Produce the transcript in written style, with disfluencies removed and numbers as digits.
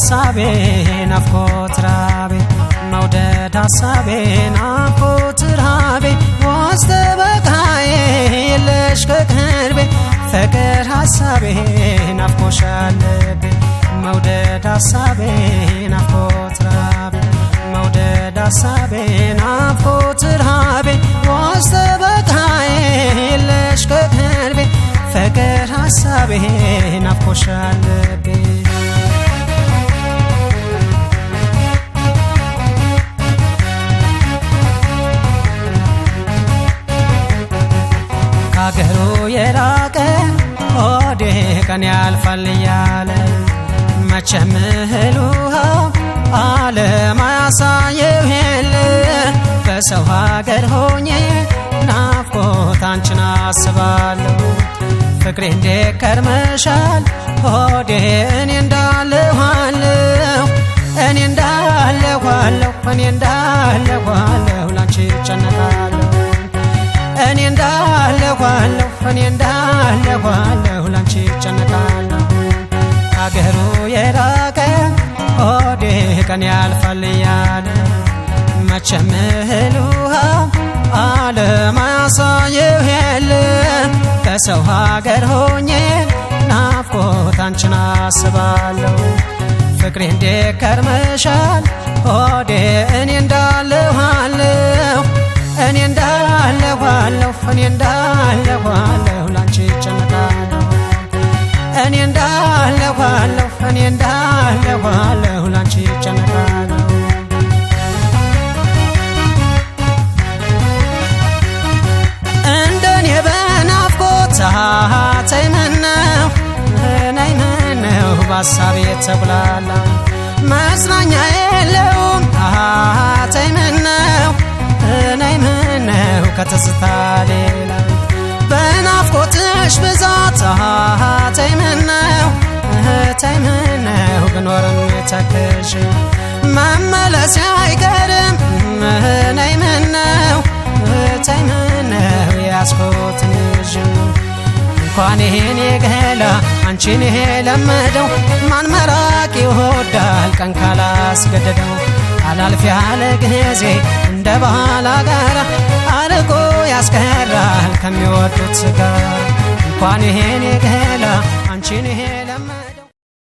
ሐሳቤ ናፍቆት ራቤ መውደድ ሐሳቤ ናፍቆት ራቤ ውስጥ በቃዬ የለሽ ከቅርቤ ፍቅር ሐሳቤ ናፍቆሻል ልቤ መውደድ ሐሳቤ ናፍቆት ራቤ መውደድ ሐሳቤ ናፍቆት ራቤ ውስጥ በቃዬ የለሽ ከቅርቤ ፍቅር ሐሳቤ ናፍቆሻል ልቤ ከአገሩ የራቀ ሆዴ ቀን ያልፋል እያለ መቼም እህል ውሃ ዓለም አያሳየው የለ በሰው ሀገር ሆኜ ናፍቆት አንቺን አስባለሁ ፍቅሬ እንዴት ከርመሻል ሆዴ እኔ እንዳለኋለሁ እኔ እንዳለኋለሁ እኔ እንዳለኋለሁ ላንቺ እጨነቃለሁ እኔ እንዳለኋለሁ እኔ እንዳለኋለሁ ላንቺ እጨነቃለሁ ከአገሩ የራቀ ሆዴ ቀን ያልፋል እያለ መቼም እህል ውሃ ዓለም አያሳየው የለ በሰው ሀገር ሆኜ ናፍቆት አንቺን አስባለሁ ፍቅሬ እንዴት ከርመሻል ሆዴ እኔ እንዳለኋለሁ እኔ እንዳለኋለሁ እኔ እንዳለኋለሁ ላንቺ እጨነቃለሁ እኔ እንዳለኋለሁ እኔ እንዳለኋለሁ ላንቺ እጨነቃለሁ እንደኔ በናፍቆት ተይመነው ነይ ምነው በሐሳቤ ተጉላላ መጽናኛ የለውም ተይመነው ነይ ምነው ከትዝታ ሌላ በናፍቆትሽ ብዛት ተይመነው ተይመነው ብኖርም ተክሽ መመለስ አይቀርም ነይ ምነው ተይመነው ያስኮትን ይዤ እንኳን ይሄን የገላ አንቺን ይሄ ለመደው ማን መራቅ ይወዳል ቀን ካላስገደደው አላልፍ ያለ ጊዜ እንደ ባላጋራ አርቆ ያስቀራል ከሚወዱት ጋር እንኳን ይሄን የገላ አንቺን ይሄ ለመደው